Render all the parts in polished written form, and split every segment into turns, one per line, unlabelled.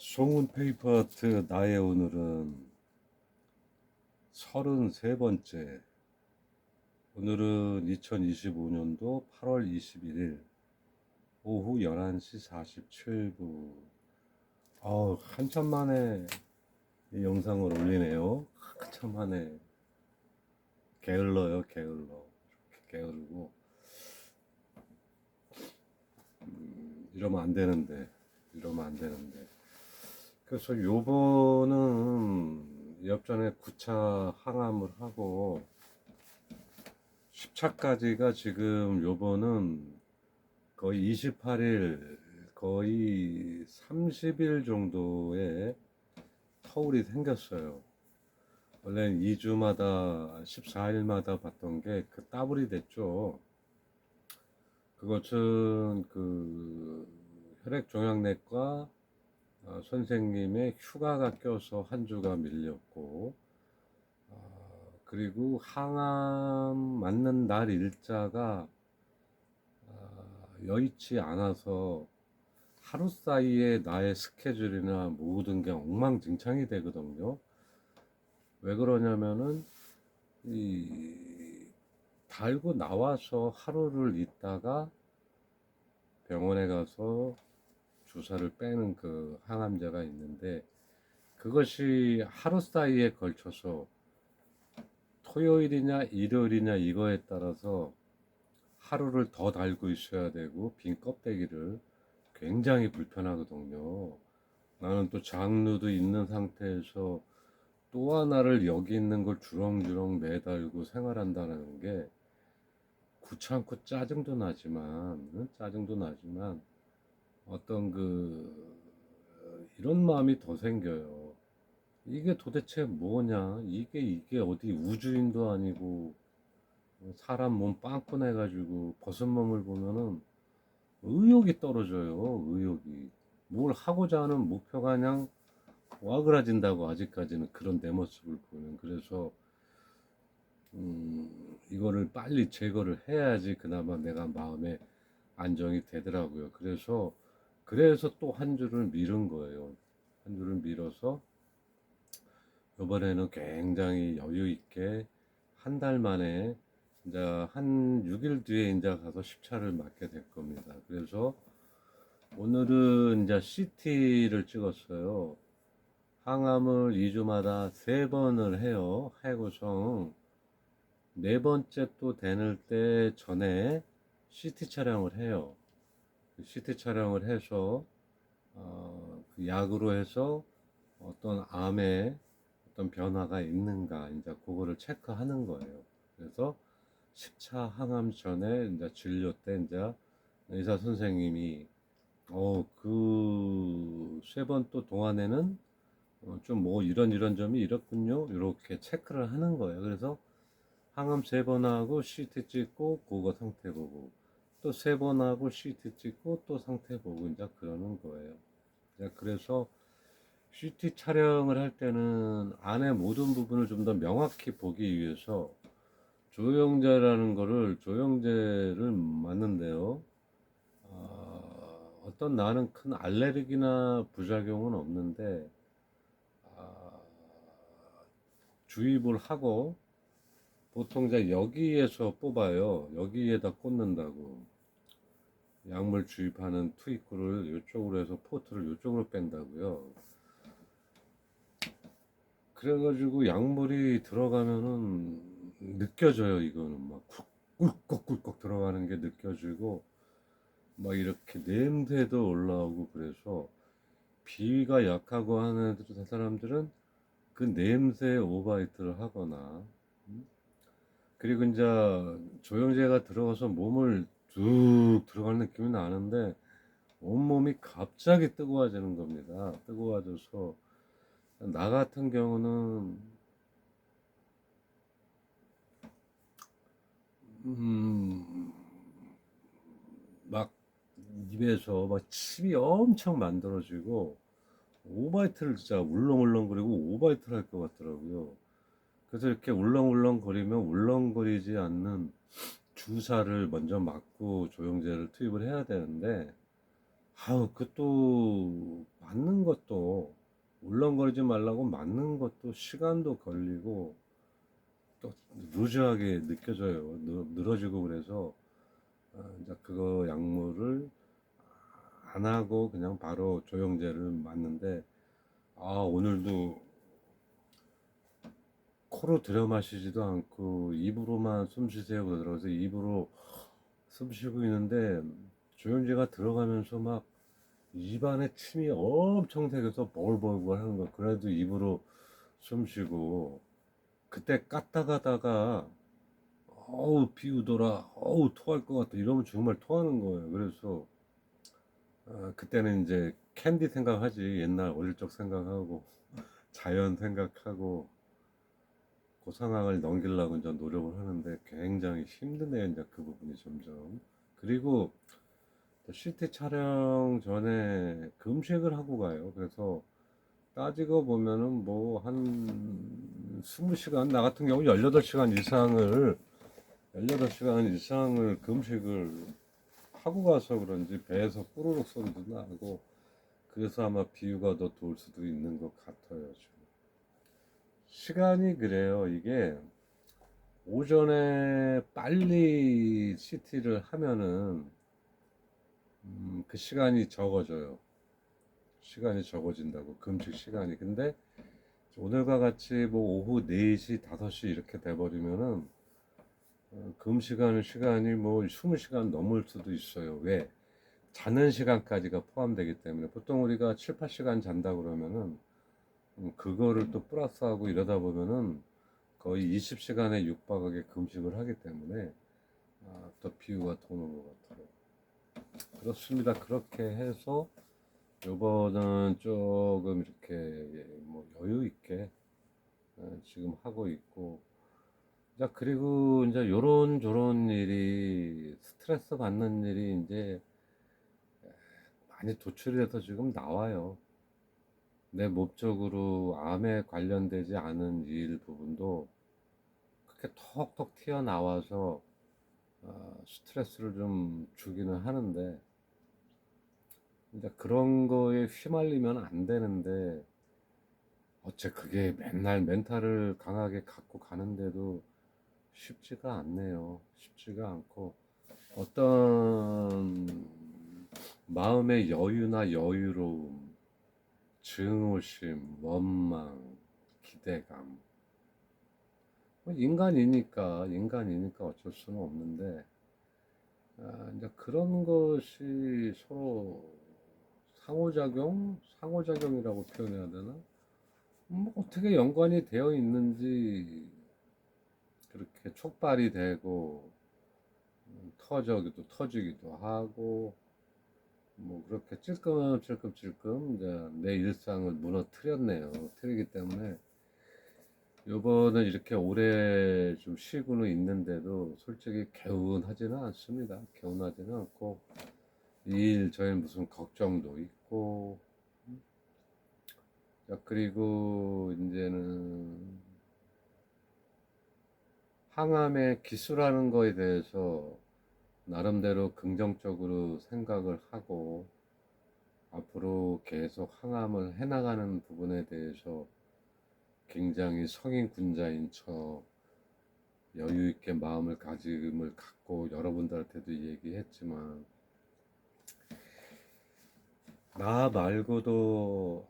송은 페이퍼 아트 나의 오늘은 33번째. 오늘은 2025년도 8월 21일 오후 11시 47분. 한참 만에 이 영상을 올리네요. 한참 만에. 게을러요, 게을러. 게으르고. 이러면 안 되는데. 이러면 안 되는데. 그래서 요번은 옆전에 9차 항암을 하고 10차까지가 지금 요번은 거의 28일, 거의 30일 정도의 터울이 생겼어요. 원래는 2주마다, 14일마다 봤던 게 그 따블이 됐죠. 그것은 그 혈액종양내과 선생님의 휴가가 껴서 한 주가 밀렸고, 그리고 항암 맞는 날 일자가 여의치 않아서 하루 사이에 나의 스케줄이나 모든 게 엉망진창이 되거든요. 왜 그러냐면은 이 달고 나와서 하루를 있다가 병원에 가서 주사를 빼는 그 항암제가 있는데, 그것이 하루 사이에 걸쳐서 토요일이냐 일요일이냐 이거에 따라서 하루를 더 달고 있어야 되고, 빈 껍데기를 굉장히 불편하거든요. 나는 또 장루도 있는 상태에서 또 하나를 여기 있는 걸 주렁주렁 매달고 생활한다는 게 귀찮고 짜증도 나지만 어떤 이런 마음이 더 생겨요. 이게 도대체 뭐냐? 이게 어디 우주인도 아니고 사람 몸 빵꾸 내가지고 벗은 몸을 보면은 의욕이 떨어져요. 의욕이. 뭘 하고자 하는 목표가 그냥 와그라진다고, 아직까지는 그런 내 모습을 보면. 그래서 이거를 빨리 제거를 해야지 그나마 내가 마음에 안정이 되더라고요. 그래서 또 한 주를 미룬 거예요. 한 주를 미뤄서 이번에는 굉장히 여유 있게 한 달 만에 이제 한 6일 뒤에 이제 가서 10차를 맞게 될 겁니다. 그래서 오늘은 이제 CT를 찍었어요. 항암을 2주마다 3번을 해요. 해고성 네 번째 또 되는 때 전에 CT 촬영을 해요. CT 촬영을 해서 그 약으로 해서 어떤 암에 어떤 변화가 있는가 이제 그거를 체크하는 거예요. 그래서 10차 항암 전에 이제 진료 때 이제 의사 선생님이 그 세 번 또 동안에는 좀 뭐 이런 점이 이렇군요. 이렇게 체크를 하는 거예요. 그래서 항암 세 번 하고 CT 찍고 그거 상태 보고 또 세 번 하고 CT 찍고 또 상태 보고 이제 그러는 거예요. 그래서 CT 촬영을 할 때는 안에 모든 부분을 좀 더 명확히 보기 위해서 조영제를 맞는데요. 어떤 나는 큰 알레르기나 부작용은 없는데 주입을 하고 보통 이제 여기에서 뽑아요. 여기에다 꽂는다고. 약물 주입하는 투입구를 이쪽으로 해서 포트를 이쪽으로 뺀다고요. 그래가지고 약물이 들어가면은 느껴져요. 이거는 막 꿀꺽꿀꺽 들어가는 게 느껴지고 막 이렇게 냄새도 올라오고. 그래서 비위가 약하고 하는 사람들은 그 냄새에 오바이트를 하거나, 그리고 이제 조영제가 들어가서 몸을 쭉 들어가는 느낌이 나는데 온몸이 갑자기 뜨거워지는 겁니다. 뜨거워져서 나 같은 경우는 음, 막 입에서 막 침이 엄청 만들어지고 오바이트를 진짜 울렁울렁거리고 오바이트를 할 것 같더라고요. 그래서 이렇게 울렁울렁거리면 울렁거리지 않는 주사를 먼저 맞고 조영제를 투입을 해야 되는데, 그것도 맞는 것도 그러지 말라고 맞는 것도 시간도 걸리고 또 루즈하게 느껴져요. 늘어지고 그래서 이제 그거 약물을 안 하고 그냥 바로 조영제를 맞는데 오늘도 코로 들여 마시지도 않고 입으로만 숨 쉬세요 그러더라고요. 그래서 입으로 숨 쉬고 있는데 조영제가 들어가면서 막 입안에 침이 엄청 새겨서 버글버글 하는 거. 그래도 입으로 숨 쉬고 그때 깠다 가다가 어우 비우더라 어우 토할 것 같다 이러면 정말 토하는 거예요. 그래서 그때는 이제 캔디 생각하지 옛날 어릴 적 생각하고 자연 생각하고 그 상황을 넘기려고 이제 노력을 하는데 굉장히 힘드네요. 이제 그 부분이 점점. 그리고 또 CT 촬영 전에 금식을 하고 가요. 그래서 따지고 보면은 뭐 한 20시간, 나 같은 경우 18시간 이상을 18시간 이상을 금식을 하고 가서 그런지 배에서 뿌르륵 소리도 나고 그래서 아마 비유가 더 돌 수도 있는 것 같아요. 지금. 시간이 그래요. 이게 오전에 빨리 CT를 하면은 그 시간이 적어져요. 시간이 적어진다고 금식 시간이. 근데 오늘과 같이 뭐 오후 4시, 5시 이렇게 돼버리면은 시간이 뭐 20시간 넘을 수도 있어요. 왜? 자는 시간까지가 포함되기 때문에 보통 우리가 7, 8시간 잔다 그러면은 그거를 또 플러스하고 이러다 보면은 거의 20시간에 육박하게 금식을 하기 때문에 더 비유가 도는 것 같아요. 그렇습니다. 그렇게 해서 요번은 조금 이렇게 뭐 여유 있게 지금 하고 있고 자 그리고 이제 요런 저런 일이 스트레스 받는 일이 이제 많이 도출이 돼서 지금 나와요. 내 몸적으로 암에 관련되지 않은 일 부분도 그렇게 톡톡 튀어나와서 스트레스를 좀 주기는 하는데 이제 그런 거에 휘말리면 안 되는데 어째 그게 맨날 멘탈을 강하게 갖고 가는데도 쉽지가 않네요. 쉽지가 않고 어떤 마음의 여유나 여유로움, 증오심, 원망, 기대감 뭐 인간이니까 어쩔 수는 없는데 이제 그런 것이 서로 상호작용이라고 표현해야 되나? 뭐 어떻게 연관이 되어 있는지 그렇게 촉발이 되고 터지기도 하고 뭐 그렇게 찔끔찔끔 이제 내 일상을 무너뜨렸네요. 틀리기 때문에 요번은 이렇게 오래 좀 쉬고는 있는데도 솔직히 개운하지는 않습니다. 개운하지는 않고 일 저희 무슨 걱정도 있고 그리고 이제는 항암의 기술하는 거에 대해서 나름대로 긍정적으로 생각을 하고 앞으로 계속 항암을 해나가는 부분에 대해서 굉장히 성인군자인 척 여유 있게 마음을 갖고 여러분들한테도 얘기했지만 나 말고도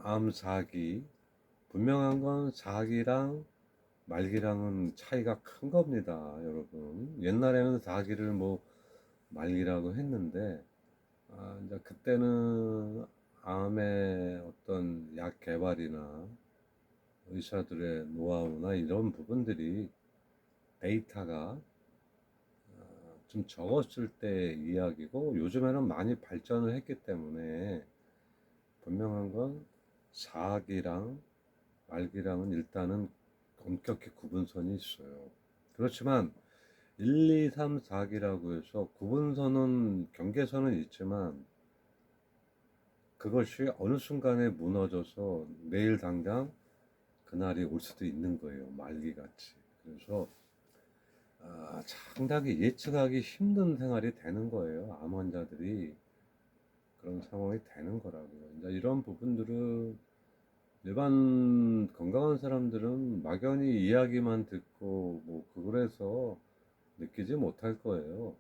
암 4기 분명한 건 4기랑 말기랑은 차이가 큰 겁니다, 여러분. 옛날에는 4기를 뭐 말기라고 했는데 이제 그때는 암의 어떤 약 개발이나 의사들의 노하우나 이런 부분들이 데이터가 좀 적었을 때 이야기고 요즘에는 많이 발전을 했기 때문에 분명한 건 4기랑 말기랑은 일단은 엄격히 구분선이 있어요. 그렇지만 1, 2, 3, 4기라고 해서 구분선은 경계선은 있지만 그것이 어느 순간에 무너져서 내일 당장 그날이 올 수도 있는 거예요. 말기같이. 그래서 상당히 예측하기 힘든 생활이 되는 거예요. 암 환자들이 그런 상황이 되는 거라고요. 이제 이런 부분들은 일반 건강한 사람들은 막연히 이야기만 듣고 뭐 그걸 해서 느끼지 못할 거예요.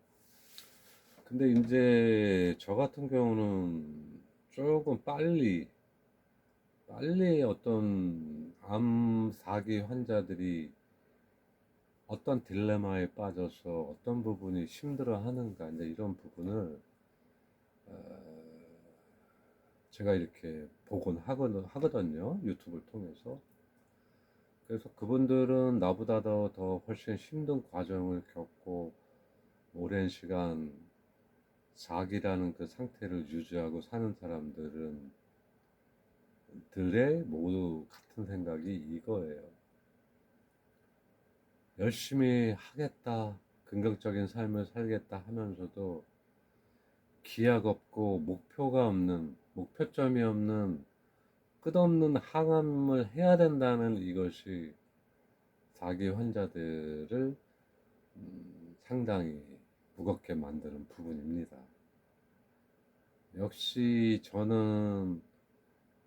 근데 이제 저 같은 경우는 조금 빨리 어떤 암 4기 환자들이 어떤 딜레마에 빠져서 어떤 부분이 힘들어 하는가, 이제 이런 부분을 제가 이렇게 보곤 하거든요. 유튜브를 통해서. 그래서 그분들은 나보다 더 훨씬 힘든 과정을 겪고 오랜 시간 4기라는 그 상태를 유지하고 사는 사람들은 들의 모두 같은 생각이 이거예요. 열심히 하겠다, 긍정적인 삶을 살겠다 하면서도 기약 없고 목표가 없는, 목표점이 없는 끝없는 항암을 해야 된다는 이것이 4기 환자들을 상당히 무겁게 만드는 부분입니다. 역시 저는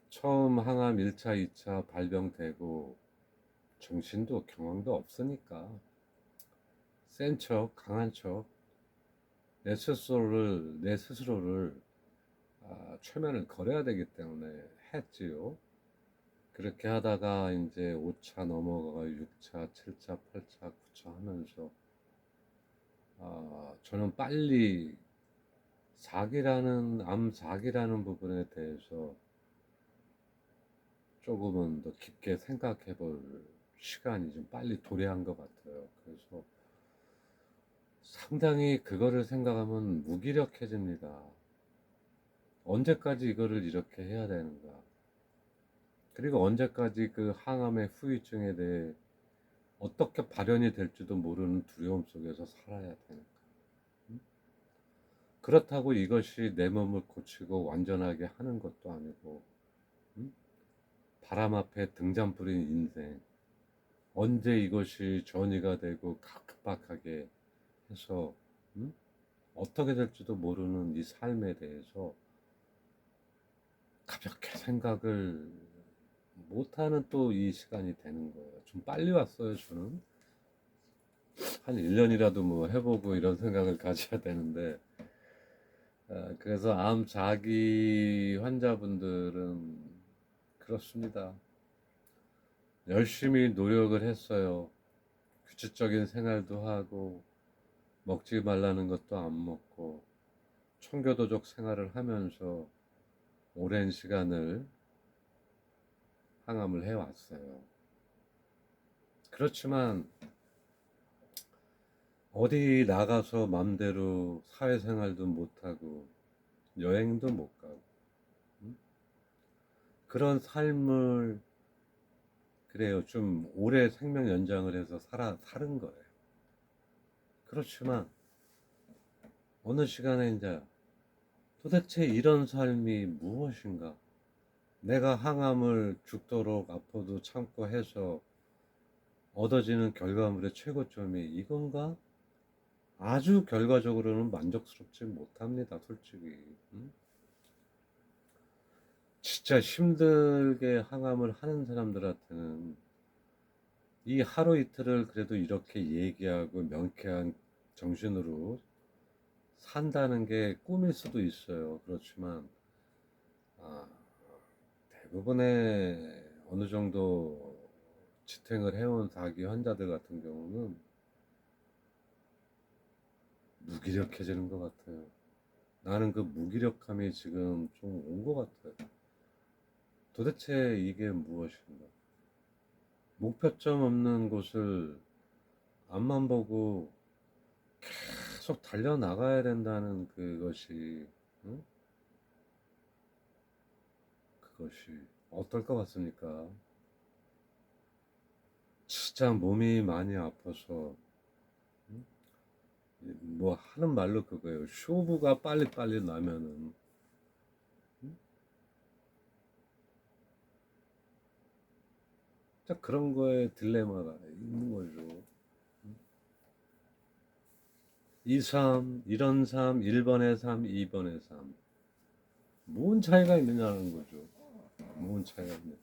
처음 항암 1차, 2차 발병되고 정신도 경황도 없으니까 센 척, 강한 척, 내 스스로를 최면을 걸어야 되기 때문에 했지요. 그렇게 하다가 이제 5차 넘어가 6차, 7차, 8차, 9차 하면서 저는 빨리 암 4기라는 부분에 대해서 조금은 더 깊게 생각해 볼 시간이 좀 빨리 도래한 것 같아요. 그래서 상당히 그거를 생각하면 무기력해집니다. 언제까지 이거를 이렇게 해야 되는가? 그리고 언제까지 그 항암의 후유증에 대해 어떻게 발현이 될지도 모르는 두려움 속에서 살아야 되는가? 그렇다고 이것이 내 몸을 고치고 완전하게 하는 것도 아니고, 바람 앞에 등잔 뿌린 인생, 언제 이것이 전이가 되고 각박하게 해서 어떻게 될지도 모르는 이 삶에 대해서 가볍게 생각을 못하는 또 이 시간이 되는 거예요. 좀 빨리 왔어요. 저는 한 1년이라도 뭐 해보고 이런 생각을 가져야 되는데, 그래서 암 4기 환자분들은 그렇습니다. 열심히 노력을 했어요. 규칙적인 생활도 하고 먹지 말라는 것도 안 먹고 청교도적 생활을 하면서 오랜 시간을 항암을 해왔어요. 그렇지만 어디 나가서 맘대로 사회생활도 못하고 여행도 못 가고 그런 삶을, 그래요, 좀 오래 생명 연장을 해서 사는 거예요. 그렇지만 어느 시간에 이제 도대체 이런 삶이 무엇인가? 내가 항암을 죽도록 아파도 참고 해서 얻어지는 결과물의 최고점이 이건가? 아주 결과적으로는 만족스럽지 못합니다, 솔직히. 진짜 힘들게 항암을 하는 사람들한테는 이 하루 이틀을 그래도 이렇게 얘기하고 명쾌한 정신으로 산다는 게 꿈일 수도 있어요. 그렇지만 아, 대부분의 어느 정도 지탱을 해온 4기 환자들 같은 경우는 무기력해지는 것 같아요. 나는 그 무기력함이 지금 좀 온 것 같아요. 도대체 이게 무엇인가? 목표점 없는 곳을 앞만 보고 계속 달려나가야 된다는 그것이, 응? 그것이 어떨 것 같습니까? 진짜 몸이 많이 아파서, 응? 뭐 하는 말로 그거예요. 쇼부가 빨리빨리 나면은, 응? 진짜 그런 거에 딜레마가 있는 거죠. 2, 3, 이런 삶, 1번의 삶, 2번의 삶. 뭔 차이가 있느냐는 거죠. 뭔 차이가 있냐.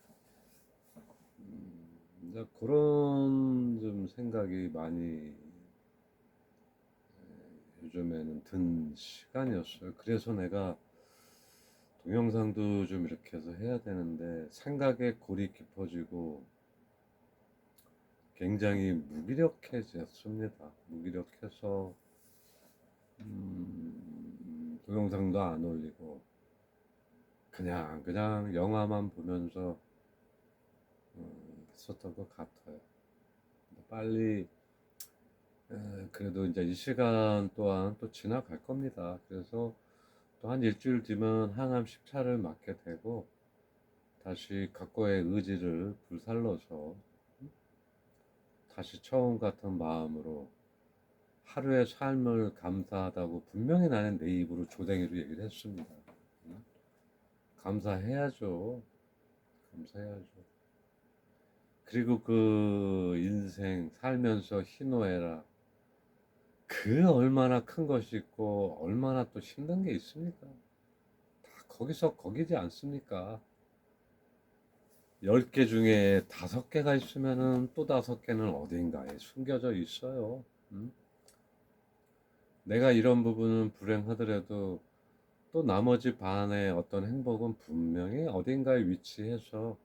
이제 그런 좀 생각이 많이 요즘에는 든 시간이었어요. 그래서 내가 동영상도 좀 이렇게 해서 해야 되는데 생각에 골이 깊어지고 굉장히 무기력해졌습니다. 무기력해서 동영상도 안 올리고 그냥 영화만 보면서 했었던 것 같아요. 빨리 그래도 이제 이 시간 또한 또 지나갈 겁니다. 그래서 또 한 일주일 뒤면 항암 10차를 맞게 되고 다시 각고의 의지를 불살러서 다시 처음 같은 마음으로 하루의 삶을 감사하다고 분명히 나는 내 입으로 조댕이로 얘기를 했습니다. 감사해야죠. 감사해야죠. 그리고 그 인생 살면서 희노애락 그 얼마나 큰 것이 있고 얼마나 또 힘든 게 있습니까? 다 거기서 거기지 않습니까? 10개 중에 5개가 있으면은 또 5개는 어딘가에 숨겨져 있어요. 음? 내가 이런 부분은 불행하더라도 또 나머지 반의 어떤 행복은 분명히 어딘가에 위치해서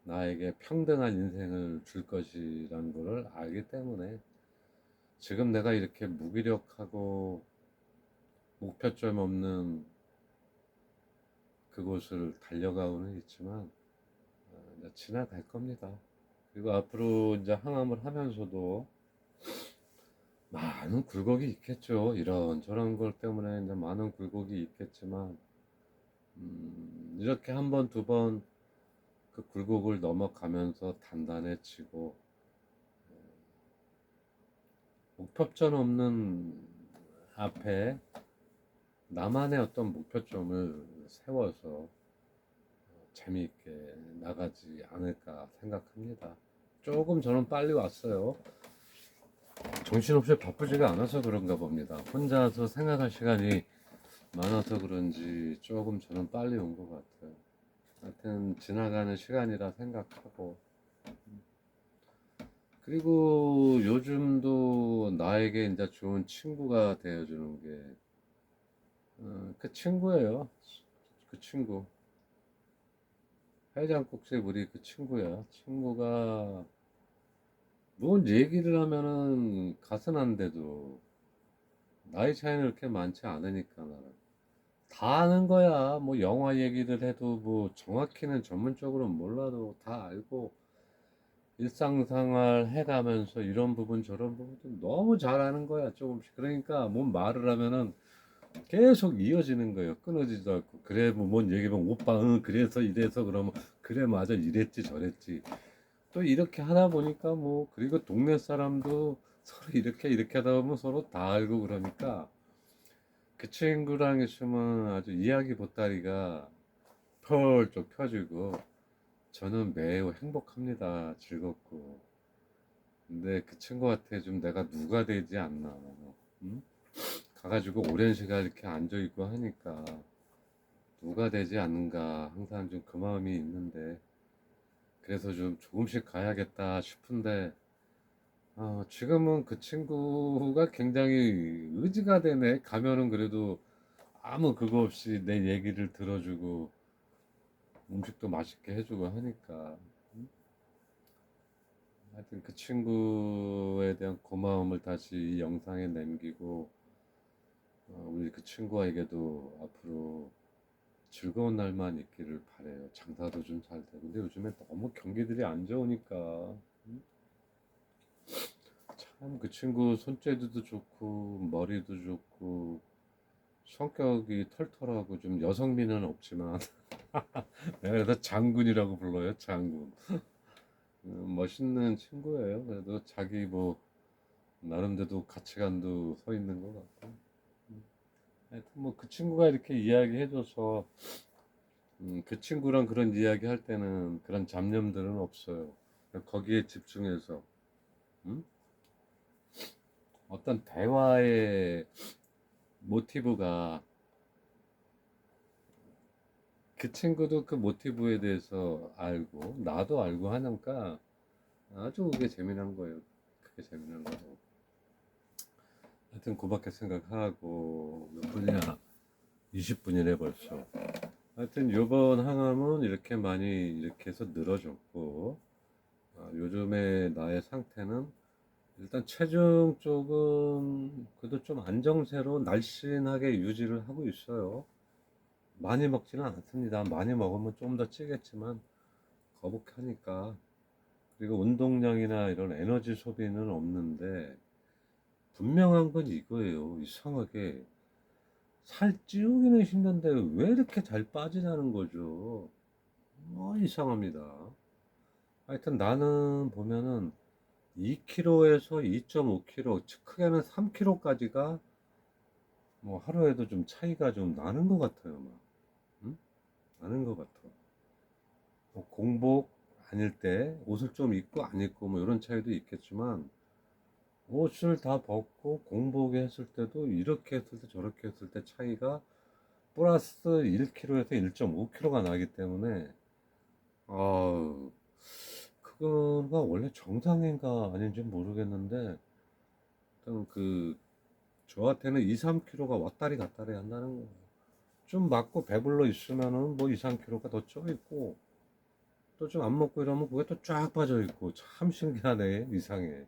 나에게 평등한 인생을 줄 것이라는 것을 알기 때문에 지금 내가 이렇게 무기력하고 목표점 없는 그곳을 달려가고는 있지만 이제 지나갈 겁니다. 그리고 앞으로 이제 항암을 하면서도 많은 굴곡이 있겠죠. 이런저런 걸 때문에 이제 많은 굴곡이 있겠지만 이렇게 한 번, 두 번 그 굴곡을 넘어가면서 단단해지고 목표점 없는 앞에 나만의 어떤 목표점을 세워서 재미있게 나가지 않을까 생각합니다. 조금 저는 빨리 왔어요. 정신없이 바쁘지가 않아서 그런가 봅니다. 혼자서 생각할 시간이 많아서 그런지 조금 저는 빨리 온 것 같아요. 하여튼 지나가는 시간이라 생각하고 그리고 요즘도 나에게 이제 좋은 친구가 되어주는 게 그 친구예요. 그 친구. 해장국집 우리 그 친구야. 친구가 뭔 얘기를 하면은 가슴한데도 나이 차이는 그렇게 많지 않으니까 나는 다 아는 거야. 뭐 영화 얘기를 해도 뭐 정확히는 전문적으로는 몰라도 다 알고 일상생활 해가면서 이런 부분 저런 부분 너무 잘 아는 거야 조금씩. 그러니까 뭔 말을 하면은 계속 이어지는 거예요. 끊어지지도 않고. 그래 뭐 뭔 얘기면 오빠 응 그래서 이래서 그러면 그래 맞아 이랬지 저랬지. 또 이렇게 하다 보니까 뭐 그리고 동네 사람도 서로 이렇게 하다 보면 서로 다 알고 그러니까 그 친구랑 있으면 아주 이야기 보따리가 펄쩍 펴지고 저는 매우 행복합니다. 즐겁고. 근데 그 친구한테 좀 내가 누가 되지 않나. 응? 가가지고 오랜 시간 이렇게 앉아있고 하니까 누가 되지 않는가 항상 좀 그 마음이 있는데 그래서 좀 조금씩 가야겠다 싶은데 지금은 그 친구가 굉장히 의지가 되네. 가면은 그래도 아무 그거 없이 내 얘기를 들어주고 음식도 맛있게 해주고 하니까 하여튼 그 친구에 대한 고마움을 다시 이 영상에 남기고 우리 그 친구에게도 앞으로 즐거운 날만 있기를 바래요. 장사도 좀 잘 되고 근데 요즘에 너무 경기들이 안 좋으니까 참 그 친구 손재주도 좋고 머리도 좋고 성격이 털털하고 좀 여성미는 없지만 내가 그래서 장군이라고 불러요. 장군. 멋있는 친구예요. 그래도 자기 뭐 나름대로 가치관도 서 있는 것 같고 하여튼 뭐 그 친구가 이렇게 이야기해줘서 그 친구랑 그런 이야기 할 때는 그런 잡념들은 없어요. 거기에 집중해서 음? 어떤 대화의 모티브가 그 친구도 그 모티브에 대해서 알고 나도 알고 하니까 아주 그게 재미난 거예요. 그게 재미난 거고. 하여튼 그밖에 생각하고 몇 분이야? 20분이네 벌써. 하여튼 요번 항암은 이렇게 많이 이렇게 해서 늘어졌고, 요즘에 나의 상태는 일단 체중 쪽은 그래도 좀 안정세로 날씬하게 유지를 하고 있어요. 많이 먹지는 않습니다. 많이 먹으면 좀 더 찌겠지만 거북하니까. 그리고 운동량이나 이런 에너지 소비는 없는데 분명한 건 이거예요. 이상하게 살 찌우기는 힘든데 왜 이렇게 잘 빠지냐는 거죠. 이상합니다. 하여튼 나는 보면은 2kg에서 2.5kg, 크게는 3kg까지가 뭐 하루에도 좀 차이가 좀 나는 것 같아요. 막. 응? 나는 것 같아. 뭐 공복 아닐 때 옷을 좀 입고 안 입고 뭐 이런 차이도 있겠지만 옷을 다 벗고 공복에 했을 때도 이렇게 했을 때 저렇게 했을 때 차이가 플러스 1kg에서 1.5kg가 나기 때문에 아 그거가 원래 정상인가 아닌지 모르겠는데 일단 저한테는 2, 3kg가 왔다리 갔다리 한다는 거예요. 좀 맞고 배불러 있으면은 뭐 2, 3kg가 더 쪄 있고 또 좀 안 먹고 이러면 그게 또 쫙 빠져 있고 참 신기하네. 이상해.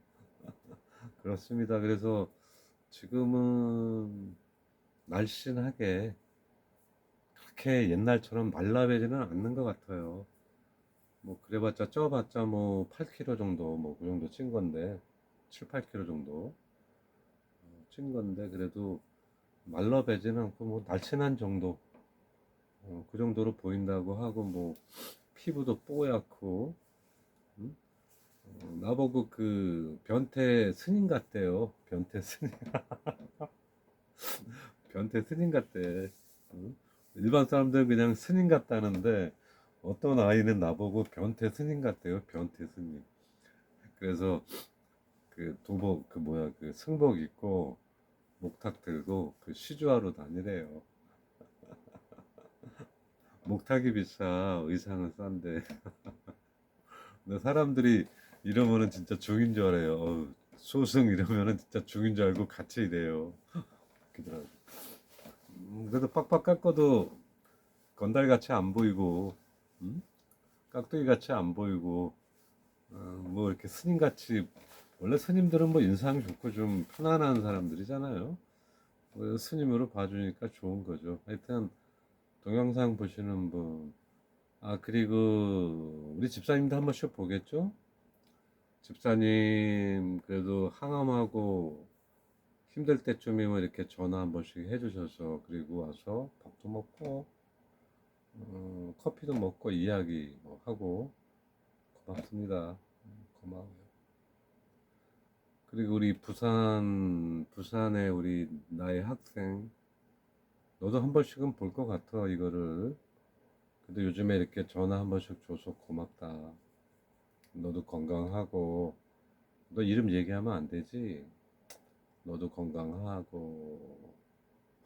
그렇습니다. 그래서 지금은 날씬하게 그렇게 옛날처럼 말라매지는 않는 것 같아요. 뭐 그래봤자 쪄봤자 뭐 8kg 정도 뭐 그 정도 찐 건데 7, 8kg 정도 찐 건데 그래도 말라매지는 않고 뭐 날씬한 정도 그 정도로 보인다고 하고 뭐 피부도 뽀얗고 음? 나보고 그 변태 스님 같대요. 변태 스님 변태 스님 같대. 응? 일반 사람들은 그냥 스님 같다는데 어떤 아이는 나보고 변태 스님 같대요. 변태 스님. 그래서 그 도복 그 뭐야 그 승복 입고 목탁 들고 그 시주하러 다니래요. 목탁이 비싸 의상은 싼데. 근데 사람들이 이러면은 진짜 중인 줄 알아요. 소승 이러면은 진짜 중인 줄 알고 같이 이래요. 그러더라고. 그래도 빡빡 깎아도 건달같이 안 보이고, 음? 깍두기같이 안 보이고, 뭐 이렇게 스님같이, 원래 스님들은 뭐 인상 좋고 좀 편안한 사람들이잖아요. 스님으로 봐주니까 좋은 거죠. 하여튼, 동영상 보시는 분, 그리고 우리 집사님도 한 번씩 보겠죠? 집사님, 그래도 항암하고 힘들 때쯤이면 이렇게 전화 한 번씩 해주셔서, 그리고 와서 밥도 먹고, 커피도 먹고 이야기 뭐 하고 고맙습니다. 고마워요. 그리고 우리 부산에 우리 나의 학생 너도 한 번씩은 볼 것 같아 이거를. 근데 요즘에 이렇게 전화 한 번씩 줘서 고맙다. 너도 건강하고 너 이름 얘기하면 안 되지. 너도 건강하고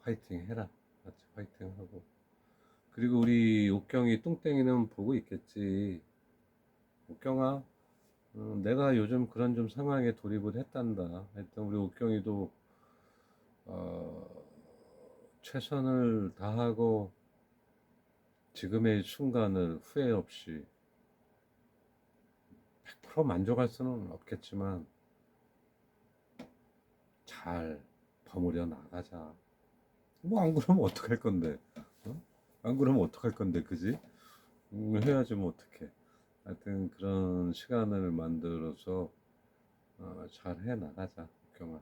화이팅 해라. 같이 화이팅 하고. 그리고 우리 옥경이 뚱땡이는 보고 있겠지. 옥경아, 내가 요즘 그런 좀 상황에 돌입을 했단다. 하여튼 우리 옥경이도 어, 최선을 다하고 지금의 순간을 후회 없이 100% 만족할 수는 없겠지만 잘 버무려 나가자. 뭐 안 그러면 어떡할 건데? 어? 안 그러면 어떡할 건데, 그지? 해야지 뭐 어떡해. 하여튼 그런 시간을 만들어서 잘 해 나가자, 옥경아.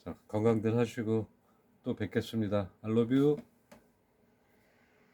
자, 건강들 하시고 또 뵙겠습니다. I love you.